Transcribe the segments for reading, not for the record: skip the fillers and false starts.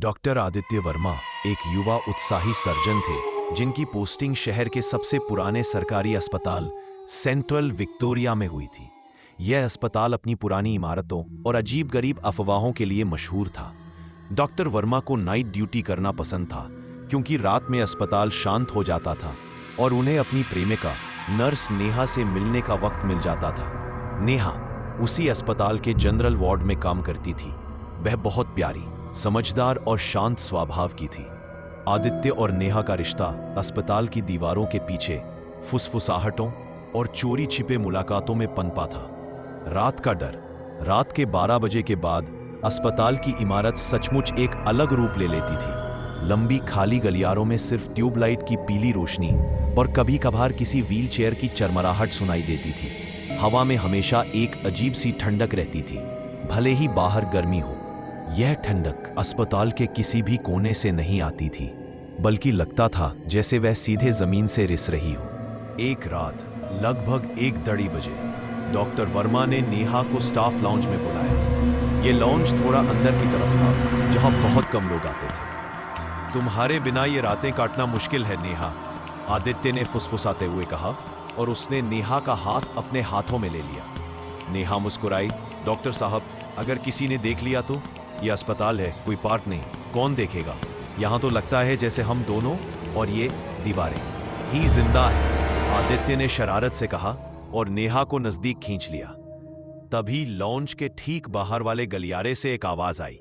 Doctor Aditya Verma एक युवा उत्साही सर्जन थे जिनकी पोस्टिंग शहर के सबसे पुराने सरकारी अस्पताल सेंट्रल विक्टोरिया में हुई थी। यह अस्पताल अपनी पुरानी इमारतों और अजीब-गरीब अफवाहों के लिए मशहूर था। डॉक्टर वर्मा को नाइट ड्यूटी करना पसंद था क्योंकि रात में अस्पताल शांत हो जाता था और उन्हें अपनी प्रेमिका नर्स नेहा से मिलने का वक्त मिल जाता था। नेहा उसी अस्पताल के जनरल वार्ड में काम करती थी। वह बहुत प्यारी, समझदार और शांत स्वभाव की थी। आदित्य और नेहा का रिश्ता अस्पताल की दीवारों के पीछे फुसफुसाहटों और चोरी छिपे मुलाकातों में पनपा था। रात का डर। रात के 12 बजे के बाद अस्पताल की इमारत सचमुच एक अलग रूप ले लेती थी। लंबी खाली गलियारों में सिर्फ ट्यूबलाइट की पीली रोशनी और कभी कभार किसी व्हीलचेयर की चरमराहट सुनाई देती थी। हवा में हमेशा एक अजीब सी ठंडक रहती थी, भले ही बाहर गर्मी हो। यह ठंडक अस्पताल के किसी भी कोने से नहीं आती थी, बल्कि लगता था जैसे वह सीधे जमीन से रिस रही हो। एक रात लगभग 1:30 बजे डॉक्टर वर्मा ने नेहा को स्टाफ लाउंज में बुलाया। यह लाउंज थोड़ा अंदर की तरफ था, जहां बहुत कम लोग आते थे। तुम्हारे बिना ये रातें काटना मुश्किल है नेहा, आदित्य ने फुसफुसाते हुए कहा और उसने नेहा का हाथ अपने हाथों में ले लिया। नेहा मुस्कुराई। डॉक्टर साहब, अगर किसी ने देख लिया तो? यह अस्पताल है, कोई पार्क नहीं, कौन देखेगा? यहां तो लगता है जैसे हम दोनों और ये दीवारें ही जिंदा है, आदित्य ने शरारत से कहा और नेहा को नजदीक खींच लिया। तभी लॉन्च के ठीक बाहर वाले गलियारे से एक आवाज आई।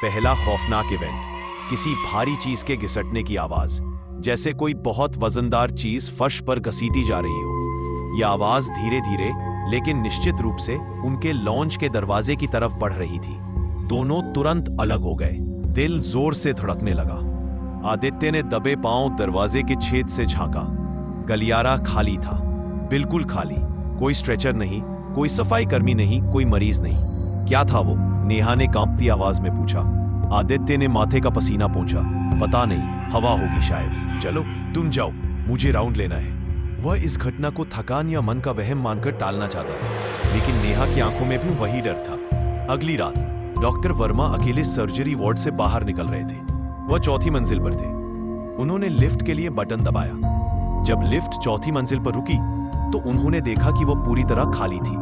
पहला खौफनाक इवेंट, किसी भारी चीज के घिसटने की आवाज, जैसे कोई बहुत वजनदार चीज फर्श पर घसीटी जा रही हो। यह आवाज धीरे धीरे लेकिन निश्चित रूप से उनके लॉन्च के दरवाजे की तरफ बढ़ रही थी। दोनों तुरंत अलग हो गए। दिल जोर से धड़कने लगा। आदित्य ने दबे पांव दरवाजे के छेद से झांका। गलियारा खाली था, बिल्कुल खाली। कोई स्ट्रेचर नहीं, कोई सफाई कर्मी नहीं, कोई मरीज नहीं। क्या था वो? नेहा ने कांपती आवाज में पूछा। आदित्य ने माथे का पसीना पोंछा। पता नहीं, हवा होगी शायद। चलो तुम जाओ, मुझे राउंड लेना है। वह इस घटना को थकान या मन का वहम मानकर टालना चाहता था, लेकिन नेहा की आंखों में भी वही डर था। अगली रात डॉक्टर वर्मा अकेले सर्जरी वार्ड से बाहर निकल रहे थे। वह चौथी मंजिल पर थे। उन्होंने लिफ्ट के लिए बटन दबाया। जब लिफ्ट चौथी मंजिल पर रुकी तो उन्होंने देखा कि वह पूरी तरह खाली थी,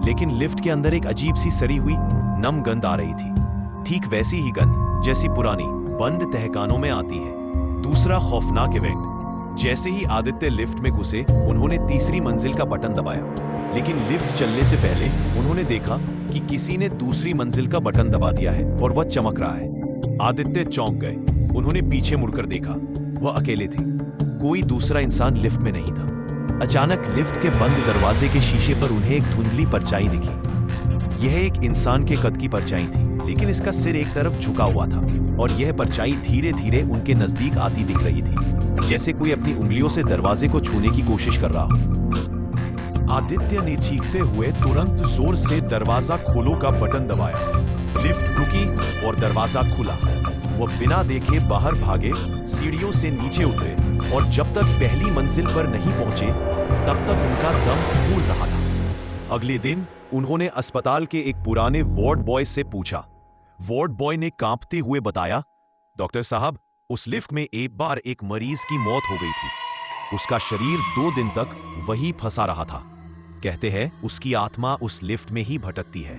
लेकिन लिफ्ट के अंदर एक अजीब सी सड़ी हुई नम गंध आ रही थी, ठीक वैसी ही गंध जैसी पुरानी बंद तहखानों में आती है। दूसरा खौफनाक इवेंट, जैसे ही आदित्य लिफ्ट में घुसे उन्होंने तीसरी मंजिल का बटन दबाया, लेकिन लिफ्ट चलने से पहले उन्होंने देखा कि किसी ने दूसरी मंजिल का बटन दबा दिया है और वह चमक रहा है। आदित्य चौंक गए। उन्होंने पीछे मुड़कर देखा। वह अकेले थे, कोई दूसरा इंसान लिफ्ट में नहीं था। अचानक लिफ्ट के बंद दरवाजे के शीशे पर उन्हें एक धुंधली परछाई दिखी। यह एक इंसान के कद की परछाई थी, लेकिन इसका सिर एक तरफ झुका हुआ था और यह परछाई धीरे धीरे उनके नजदीक आती दिख रही थी, जैसे कोई अपनी उंगलियों से दरवाजे को छूने की कोशिश कर रहा हो। आदित्य ने चीखते हुए तुरंत जोर से दरवाजा खोलो का बटन दबाया। लिफ्ट रुकी और दरवाजा खुला। वह बिना देखे बाहर भागे, सीढ़ियों से नीचे उतरे और जब तक पहली मंजिल पर नहीं पहुंचे तब तक उनका दम फूल रहा था। अगले दिन उन्होंने अस्पताल के एक पुराने वार्ड बॉय से पूछा। वार्ड बॉय ने कांपते हुए बताया, डॉक्टर साहब, उस लिफ्ट में एक बार एक मरीज की मौत हो गई थी। उसका शरीर 2 दिन तक वही फंसा रहा था। कहते हैं उसकी आत्मा उस लिफ्ट में ही भटकती है।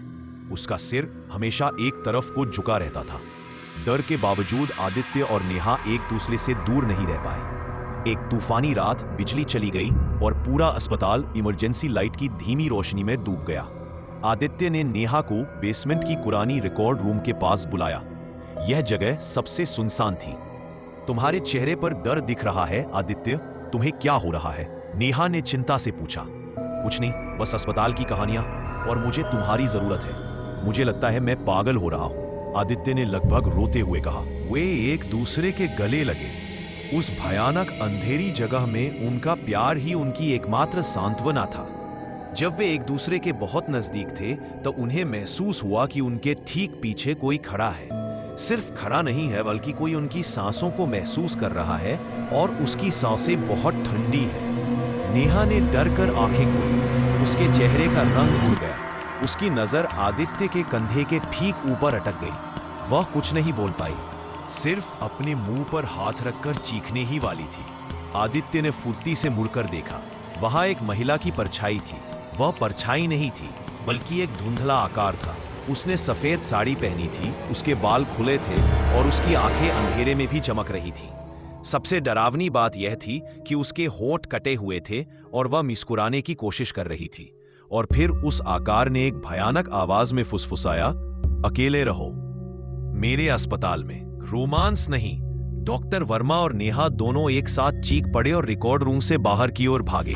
उसका सिर हमेशा एक तरफ को झुका रहता था। डर के बावजूद आदित्य और नेहा एक दूसरे से दूर नहीं रह पाए। एक तूफानी रात बिजली चली गई और पूरा अस्पताल इमरजेंसी लाइट की धीमी रोशनी में डूब गया। आदित्य ने नेहा को बेसमेंट की पुरानी रिकॉर्ड रूम के पास बुलाया। यह जगह सबसे सुनसान थी। तुम्हारे चेहरे पर डर दिख रहा है आदित्य, तुम्हें क्या हो रहा है? नेहा ने चिंता से पूछा। कुछ नहीं, बस अस्पताल की कहानियां, और मुझे तुम्हारी जरूरत है। मुझे लगता है मैं पागल हो रहा हूं, आदित्य ने लगभग रोते हुए कहा। वे एक दूसरे के गले लगे। उस भयानक अंधेरी जगह में उनका प्यार ही उनकी एकमात्र सांत्वना था। जब वे एक दूसरे के बहुत नजदीक थे तो उन्हें महसूस हुआ कि उनके ठीक पीछे कोई खड़ा है। सिर्फ खड़ा नहीं है, बल्कि कोई उनकी सांसों को महसूस कर रहा है और उसकी सांसें बहुत ठंडी हैं। नेहा ने डर कर आंखें खोली। उसके चेहरे का रंग उड़ गया। उसकी नजर आदित्य के कंधे के ठीक ऊपर अटक गई। वह कुछ नहीं बोल पाई, सिर्फ अपने मुंह पर हाथ रखकर चीखने ही वाली थी। आदित्य ने फुर्ती से मुड़कर देखा। वहां एक महिला की परछाई थी। वह परछाई नहीं थी, बल्कि एक धुंधला आकार था। उसने सफेद साड़ी पहनी थी, उसके बाल खुले थे और उसकी आंखें अंधेरे में भी चमक रही थी। सबसे डरावनी बात यह थी कि उसके होंठ कटे हुए थे और वह मुस्कुराने की कोशिश कर रही थी। और फिर उस आकार ने एक भयानक आवाज में फुसफुसाया, अकेले रहो मेरे अस्पताल में, रोमांस नहीं। डॉक्टर वर्मा और नेहा दोनों एक साथ चीख पड़े और रिकॉर्ड रूम से बाहर की ओर भागे।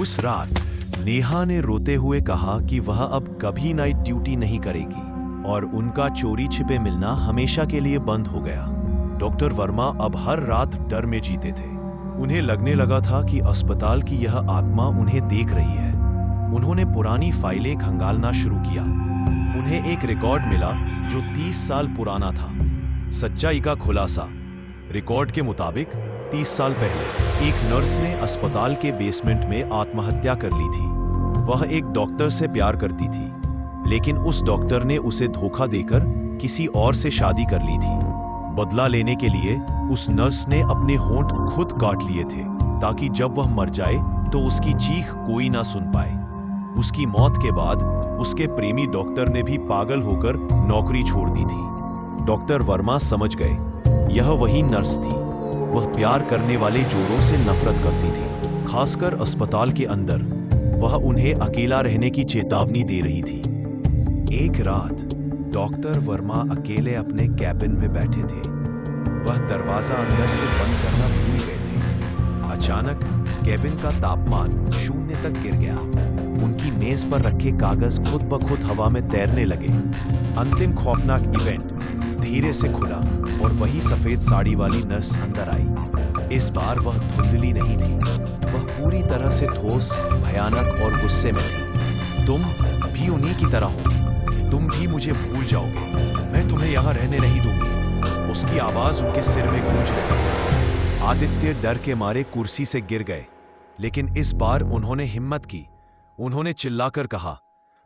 उस रात नेहा ने रोते हुए कहा कि वह अब कभी नाइट ड्यूटी नहीं करेगी और उनका चोरी छिपे मिलना हमेशा के लिए बंद हो गया। डॉक्टर वर्मा अब हर रात डर में जीते थे। उन्हें लगने लगा था कि अस्पताल की यह आत्मा उन्हें देख रही है। उन्होंने पुरानी फाइलें खंगालना शुरू किया। उन्हें एक रिकॉर्ड मिला जो 30 साल पुराना था। सच्चाई का खुलासा। रिकॉर्ड के मुताबिक 30 साल पहले एक नर्स ने अस्पताल के बेसमेंट में आत्महत्या कर ली थी। वह एक डॉक्टर से प्यार करती थी, लेकिन उस डॉक्टर ने उसे धोखा देकर किसी और से शादी कर ली थी। बदला लेने के लिए उस नर्स ने अपने होंठ खुद काट लिए थे, ताकि जब वह मर जाए तो उसकी चीख कोई ना सुन पाए। उसकी मौत के बाद उसके प्रेमी डॉक्टर ने भी पागल होकर नौकरी छोड़ दी थी। डॉक्टर वर्मा समझ गए यह वही नर्स थी। वह प्यार करने वाले जोड़ों से नफरत करती थी, खासकर अस्पताल के अंदर। वह उन्हें अकेला रहने की चेतावनी दे रही थी। एक रात डॉक्टर वर्मा अकेले अपने कैबिन में बैठे थे। वह दरवाजा अंदर से बंद करना भूल गए थे। अचानक कैबिन का तापमान 0 तक गिर गया। उनकी मेज पर रखे कागज खुद ब खुद हवा में तैरने लगे। अंतिम खौफनाक इवेंट धीरे से खुला और वही सफेद साड़ी वाली नर्स अंदर आई। इस बार वह धुंधली नहीं थी, वह पूरी तरह से ठोस, भयानक और गुस्से में थी। तुम भी उन्हीं की तरह हो, तुम भी मुझे भूल जाओगे, मैं तुम्हें यहां रहने नहीं दूंगी। उसकी आवाज उनके सिर में गूंज रही थी। आदित्य डर के मारे कुर्सी से गिर गए, लेकिन इस बार उन्होंने हिम्मत की। उन्होंने चिल्लाकर कहा,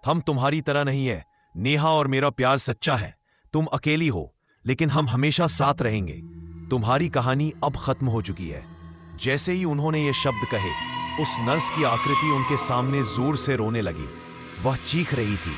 हम तुम्हारी तरह नहीं है। नेहा और मेरा प्यार सच्चा है। तुम अकेली हो, लेकिन हम हमेशा साथ रहेंगे। तुम्हारी कहानी अब खत्म हो चुकी है। जैसे ही उन्होंने ये शब्द कहे, उस नर्स की आकृति उनके सामने जोर से रोने लगी। वह चीख रही थी,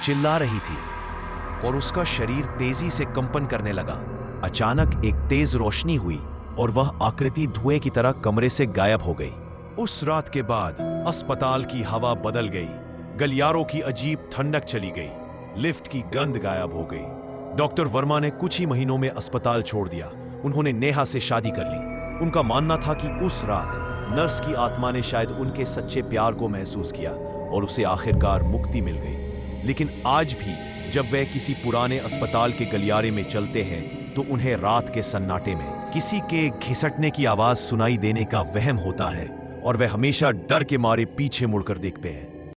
चिल्ला रही थी और उसका शरीर तेजी से कंपन करने लगा। अचानक एक तेज रोशनी हुई और वह आकृति धुएं की तरह कमरे से गायब हो गई। उस रात के बाद अस्पताल की हवा बदल गई। गलियारों की अजीब ठंडक चली गई। लिफ्ट की गंध गायब हो गई। डॉक्टर वर्मा ने कुछ ही महीनों में अस्पताल छोड़ दिया। उन्होंने नेहा से शादी कर ली। उनका मानना था कि उस रात नर्स की आत्मा ने शायद उनके सच्चे प्यार को महसूस किया और उसे आखिरकार मुक्ति मिल गई। लेकिन आज भी जब वह किसी पुराने अस्पताल के गलियारे में चलते हैं तो उन्हें रात के सन्नाटे में किसी के घिसटने की आवाज सुनाई देने का वहम होता है और वह हमेशा डर के मारे पीछे मुड़कर देखते हैं।